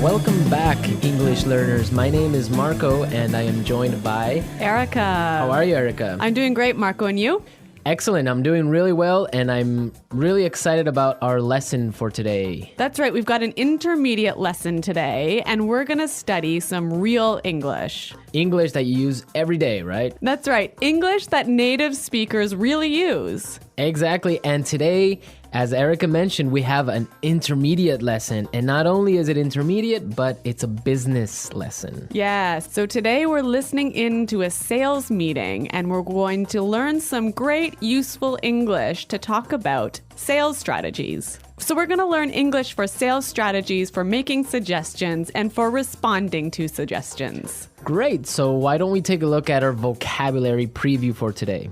Welcome back, English learners. My name is Marco, and I am joined by Erica. How are you, Erica? I'm doing great, Marco, and you? Excellent. I'm doing really well, and I'm really excited about our lesson for today. That's right. We've got an intermediate lesson today, and we're going to study some real English. English that you use every day, right? That's right. English that native speakers really use. Exactly. And today, as Erica mentioned, we have an intermediate lesson. And not only is it intermediate, but it's a business lesson. Yes. So today we're listening in to a sales meeting, and we're going to learn some great useful English to talk about sales strategies. So we're going to learn English for sales strategies, for making suggestions, and for responding to suggestions. Great. So why don't we take a look at our vocabulary preview for today?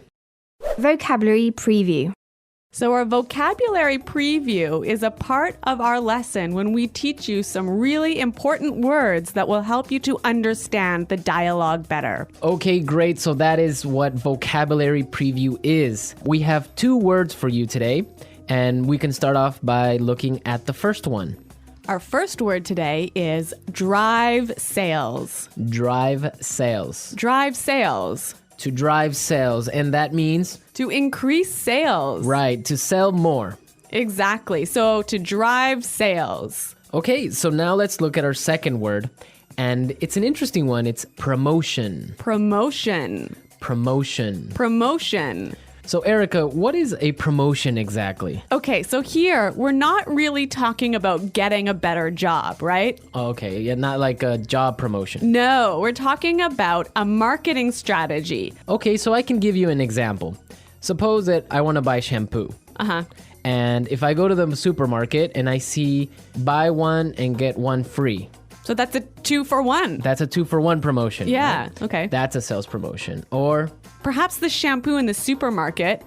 Vocabulary preview. So our vocabulary preview is a part of our lesson when we teach you some really important words that will help you to understand the dialogue better. Okay, great. So that is what vocabulary preview is. We have 2 words for you today, and we can start off by looking at the first one. Our first word today is drive sales. Drive sales. Drive sales. To drive sales, and that means? To increase sales. Right, to sell more. Exactly. So to drive sales. Okay, so now let's look at our second word, and it's an interesting one. It's promotion. Promotion. Promotion. Promotion. So Erica, what is a promotion exactly? Okay, so here we're not really talking about getting a better job, right? Okay, yeah, not like a job promotion. No, we're talking about a marketing strategy. Okay, so I can give you an example. Suppose that I want to buy shampoo. And if I go to the supermarket and I see buy one and get one free. So that's a 2-for-1. That's a 2-for-1 promotion. Yeah, right? okay. That's a sales promotion. Or perhaps the shampoo in the supermarket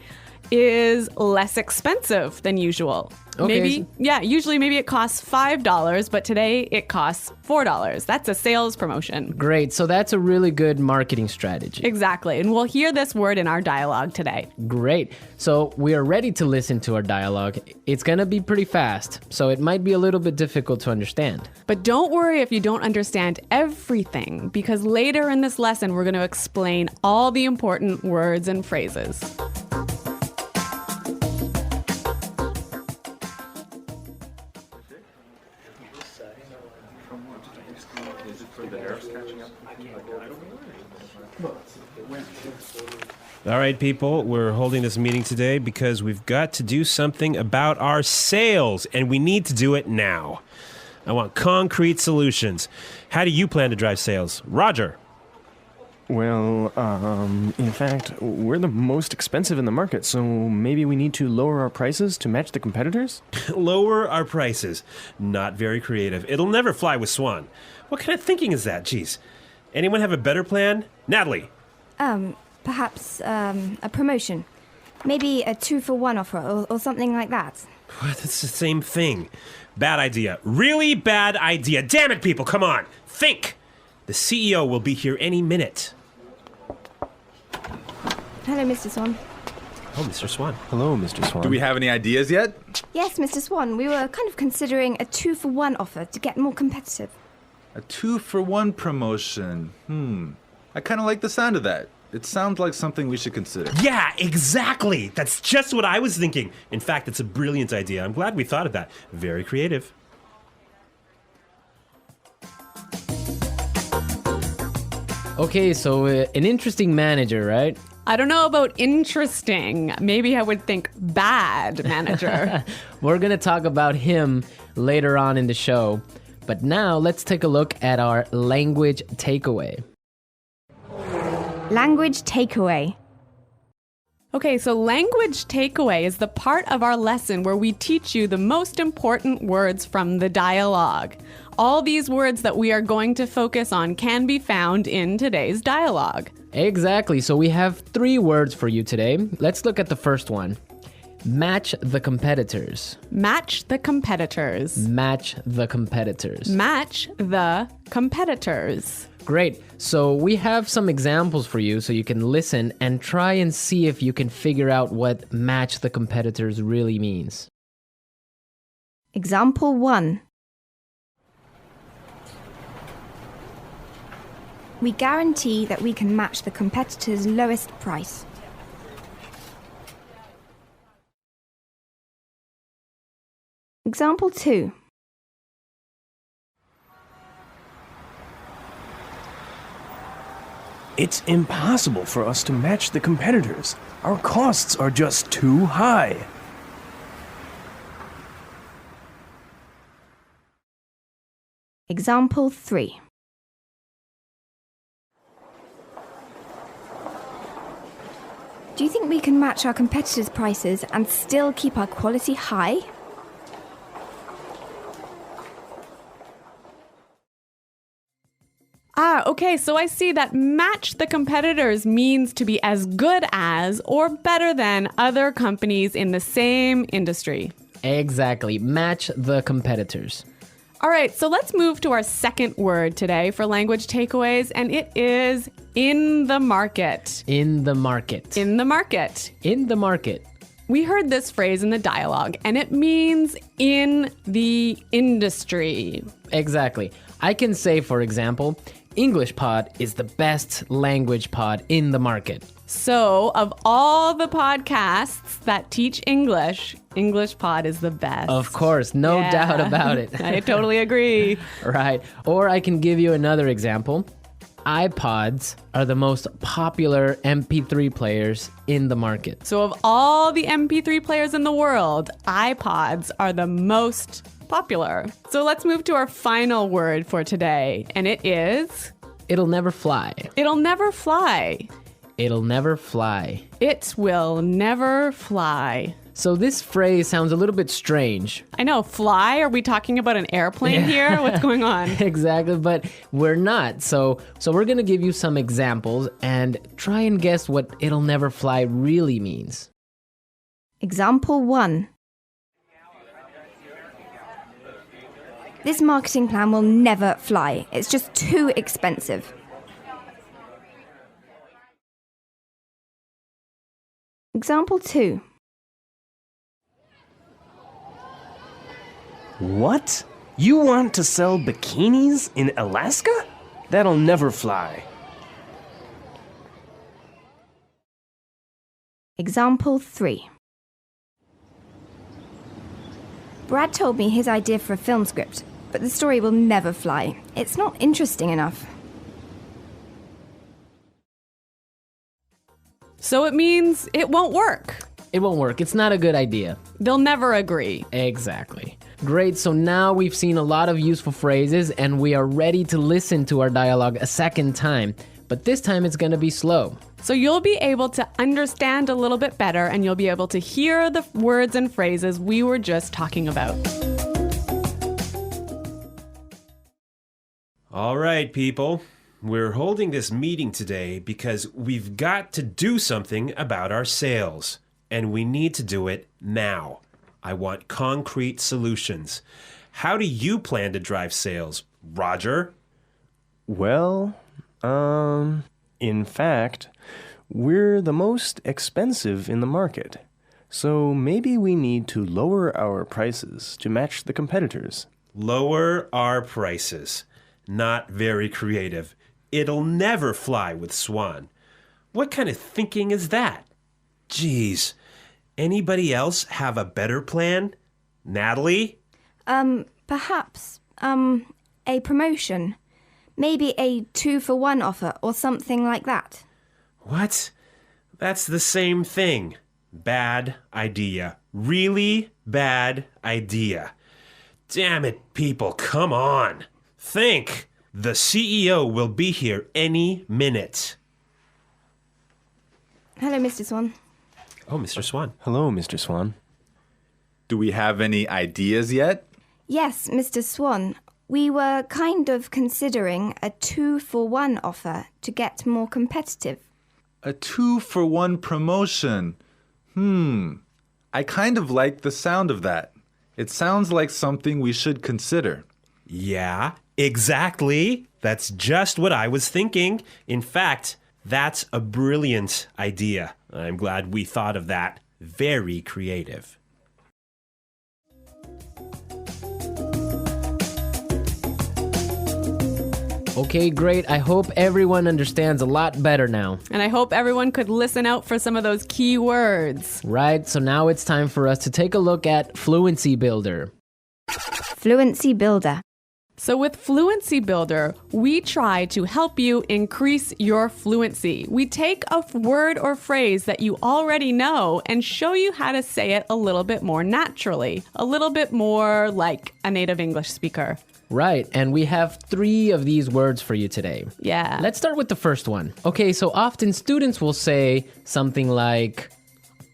is less expensive than usual. Okay. Usually maybe it costs $5, but today it costs $4. That's a sales promotion. Great. So that's a really good marketing strategy. Exactly. And we'll hear this word in our dialogue today. Great. So we are ready to listen to our dialogue. It's going to be pretty fast, so it might be a little bit difficult to understand. But don't worry if you don't understand everything, because later in this lesson, we're going to explain all the important words and phrases. All right, people, we're holding this meeting today because we've got to do something about our sales, and we need to do it now. I want concrete solutions. How do you plan to drive sales? Roger. Well, in fact, we're the most expensive in the market, so maybe we need to lower our prices to match the competitors? Lower our prices. Not very creative. It'll never fly with Swan. What kind of thinking is that? Jeez. Anyone have a better plan? Natalie. Perhaps a promotion. Maybe a 2-for-1 offer or something like that. What? That's the same thing. Bad idea. Really bad idea. Damn it, people, come on. Think. The CEO will be here any minute. Hello, Mr. Swan. Oh, Mr. Swan. Hello, Mr. Swan. Do we have any ideas yet? Yes, Mr. Swan. We were kind of considering a 2-for-1 offer to get more competitive. A 2-for-1 promotion. I kind of like the sound of that. It sounds like something we should consider. Yeah, exactly. That's just what I was thinking. In fact, it's a brilliant idea. I'm glad we thought of that. Very creative. Okay, so an interesting manager, right? I don't know about interesting. Maybe I would think bad manager. We're going to talk about him later on in the show. But now let's take a look at our language takeaway. Language takeaway. Okay, so language takeaway is the part of our lesson where we teach you the most important words from the dialogue. All these words that we are going to focus on can be found in today's dialogue. Exactly. So we have 3 words for you today. Let's look at the first one. Match the competitors. Match the competitors. Match the competitors. Match the competitors. Great. So we have some examples for you so you can listen and try and see if you can figure out what match the competitors really means. Example 1. We guarantee that we can match the competitor's lowest price. Example 2. It's impossible for us to match the competitors. Our costs are just too high. Example 3. Do you think we can match our competitors' prices and still keep our quality high? Okay, so I see that match the competitors means to be as good as or better than other companies in the same industry. Exactly. Match the competitors. All right, so let's move to our second word today for language takeaways, and it is in the market. In the market. In the market. In the market. We heard this phrase in the dialogue, and it means in the industry. Exactly. I can say, for example, English Pod is the best language pod in the market. So, of all the podcasts that teach English, English Pod is the best. Of course, no doubt about it. I totally agree. Right. Or I can give you another example. iPods are the most popular MP3 players in the market. So, of all the MP3 players in the world, iPods are the most popular. So let's move to our final word for today, and it is... It'll never fly. It'll never fly. It'll never fly. It will never fly. So this phrase sounds a little bit strange. I know, fly? Are we talking about an airplane here? What's going on? Exactly, but we're not. So we're going to give you some examples and try and guess what it'll never fly really means. Example 1. This marketing plan will never fly. It's just too expensive. Example 2. What? You want to sell bikinis in Alaska? That'll never fly. Example 3. Brad told me his idea for a film script, but the story will never fly. It's not interesting enough. So it means it won't work. It won't work. It's not a good idea. They'll never agree. Exactly. Great, so now we've seen a lot of useful phrases and we are ready to listen to our dialogue a second time. But this time it's going to be slow. So you'll be able to understand a little bit better and you'll be able to hear the words and phrases we were just talking about. All right, people. We're holding this meeting today because we've got to do something about our sales. And we need to do it now. I want concrete solutions. How do you plan to drive sales, Roger? Well, in fact, we're the most expensive in the market. So maybe we need to lower our prices to match the competitors. Lower our prices. Not very creative. It'll never fly with Swan. What kind of thinking is that? Geez. Anybody else have a better plan? Natalie? Perhaps, a promotion. Maybe a 2-for-1 offer or something like that. What? That's the same thing. Bad idea. Really bad idea. Damn it, people, come on. Think. The CEO will be here any minute. Hello, Mr. Swan. Oh, Mr. Swan. Hello, Mr. Swan. Do we have any ideas yet? Yes, Mr. Swan. We were kind of considering a 2-for-1 offer to get more competitive. A 2-for-1 promotion. I kind of like the sound of that. It sounds like something we should consider. Yeah, exactly. That's just what I was thinking. In fact, that's a brilliant idea. I'm glad we thought of that. Very creative. Okay, great. I hope everyone understands a lot better now. And I hope everyone could listen out for some of those key words. Right, so now it's time for us to take a look at Fluency Builder. Fluency Builder. So with Fluency Builder, we try to help you increase your fluency. We take a word or phrase that you already know and show you how to say it a little bit more naturally, a little bit more like a native English speaker. Right, and we have 3 of these words for you today. Yeah. Let's start with the first one. Okay, so often students will say something like,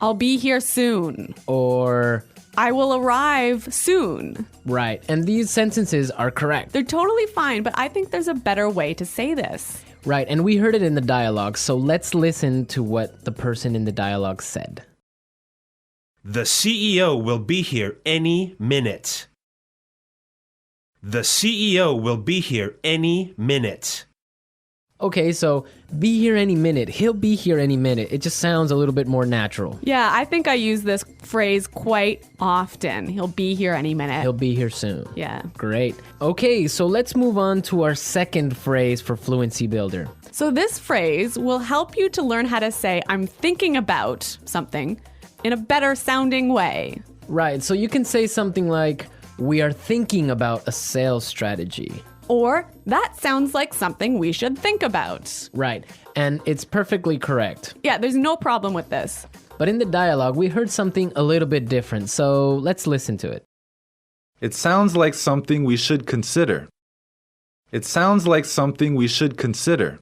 I'll be here soon. or... I will arrive soon. Right, and these sentences are correct. They're totally fine, but I think there's a better way to say this. Right, and we heard it in the dialogue, so let's listen to what the person in the dialogue said. The CEO will be here any minute. The CEO will be here any minute. Okay, so be here any minute. He'll be here any minute. It just sounds a little bit more natural. Yeah, I think I use this phrase quite often. He'll be here any minute. He'll be here soon. Yeah. Great. Okay, so let's move on to our second phrase for Fluency Builder. So this phrase will help you to learn how to say, I'm thinking about something in a better sounding way. Right, so you can say something like, we are thinking about a sales strategy. Or, that sounds like something we should think about. Right, and it's perfectly correct. Yeah, there's no problem with this. But in the dialogue, we heard something a little bit different, so let's listen to it. It sounds like something we should consider. It sounds like something we should consider.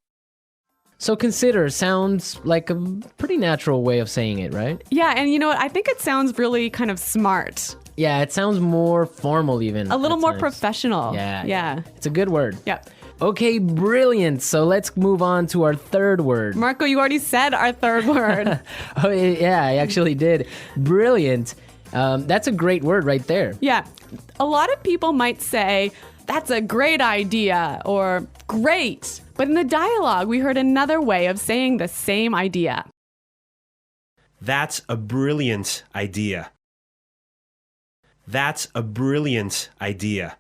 So consider sounds like a pretty natural way of saying it, right? Yeah, and you know what? I think it sounds really kind of smart. Yeah, it sounds more formal even. A little at more times. professional. Yeah. It's a good word. Yeah. Okay, brilliant. So let's move on to our third word. Marco, you already said our third word. Oh, yeah, I actually did. Brilliant. That's a great word right there. Yeah. A lot of people might say, that's a great idea, or great. But in the dialogue, we heard another way of saying the same idea. That's a brilliant idea. That's a brilliant idea.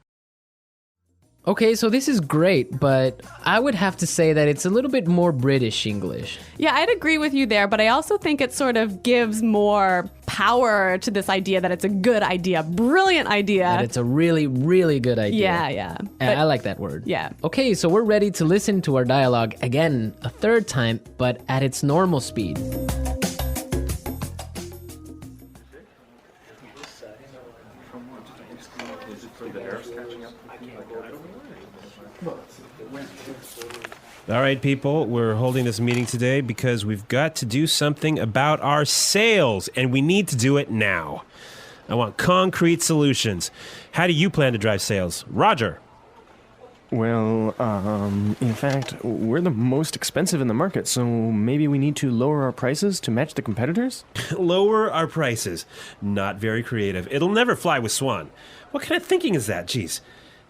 Okay, so this is great, but I would have to say that it's a little bit more British English. Yeah, I'd agree with you there, but I also think it sort of gives more power to this idea that it's a good idea, brilliant idea. That it's a really, really good idea. Yeah. And I like that word. Yeah. Okay, so we're ready to listen to our dialogue again a third time, but at its normal speed. All right, people, we're holding this meeting today because we've got to do something about our sales, and we need to do it now. I want concrete solutions. How do you plan to drive sales? Roger. Well, in fact, we're the most expensive in the market, so maybe we need to lower our prices to match the competitors? Lower our prices. Not very creative. It'll never fly with Swan. What kind of thinking is that? Jeez.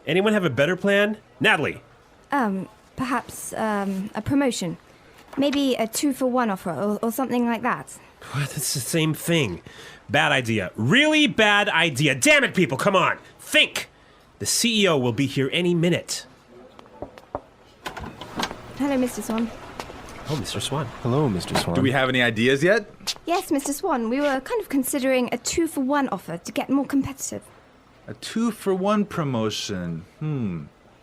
Anyone have a better plan? Natalie. Perhaps a promotion. Maybe a 2-for-1 offer or something like that. What? That's the same thing. Bad idea. Really bad idea. Damn it, people, come on. Think. The CEO will be here any minute. Hello, Mr. Swan. Oh, Mr. Swan. Hello, Mr. Swan. Do we have any ideas yet? Yes, Mr. Swan, we were kind of considering a 2-for-1 offer to get more competitive. A 2-for-1 promotion.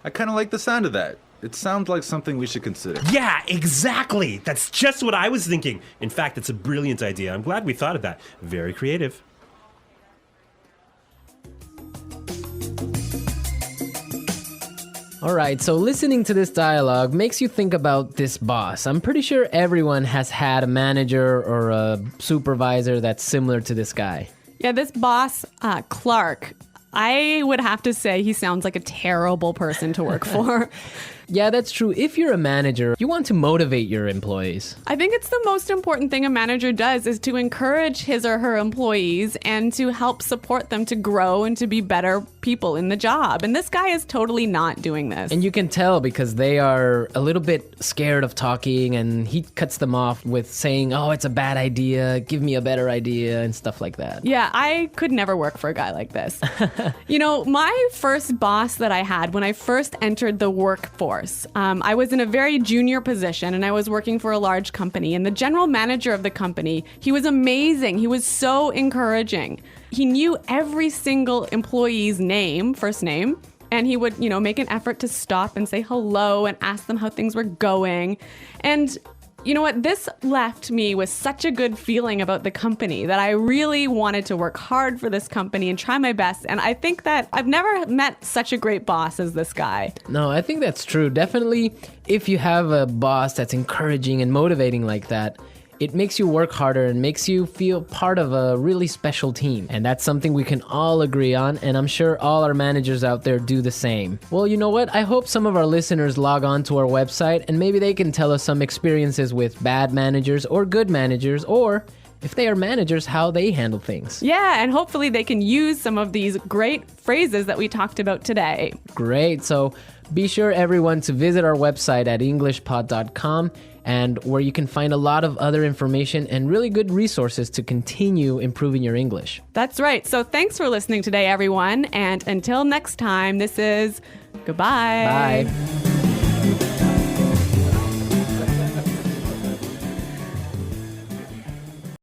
I kind of like the sound of that. It sounds like something we should consider. Yeah, exactly. That's just what I was thinking. In fact, it's a brilliant idea. I'm glad we thought of that. Very creative. All right, so listening to this dialogue makes you think about this boss. I'm pretty sure everyone has had a manager or a supervisor that's similar to this guy. Yeah, this boss, Clark, I would have to say he sounds like a terrible person to work for. Yeah, that's true. If you're a manager, you want to motivate your employees. I think it's the most important thing a manager does is to encourage his or her employees and to help support them to grow and to be better people in the job. And this guy is totally not doing this. And you can tell because they are a little bit scared of talking, and he cuts them off with saying, oh, it's a bad idea, give me a better idea, and stuff like that. Yeah, I could never work for a guy like this. You know, my first boss that I had when I first entered the workforce, I was in a very junior position and I was working for a large company. And the general manager of the company, he was amazing. He was so encouraging. He knew every single employee's name, first name. And he would, make an effort to stop and say hello and ask them how things were going. And you know what? This left me with such a good feeling about the company that I really wanted to work hard for this company and try my best. And I think that I've never met such a great boss as this guy. No, I think that's true. Definitely, if you have a boss that's encouraging and motivating like that, it makes you work harder and makes you feel part of a really special team. And that's something we can all agree on, and I'm sure all our managers out there do the same. Well, you know what? I hope some of our listeners log on to our website and maybe they can tell us some experiences with bad managers or good managers, or if they are managers, how they handle things. Yeah, and hopefully they can use some of these great phrases that we talked about today. Great. So be sure, everyone, to visit our website at englishpod.com, and where you can find a lot of other information and really good resources to continue improving your English. That's right. So thanks for listening today, everyone. And until next time, this is goodbye. Bye.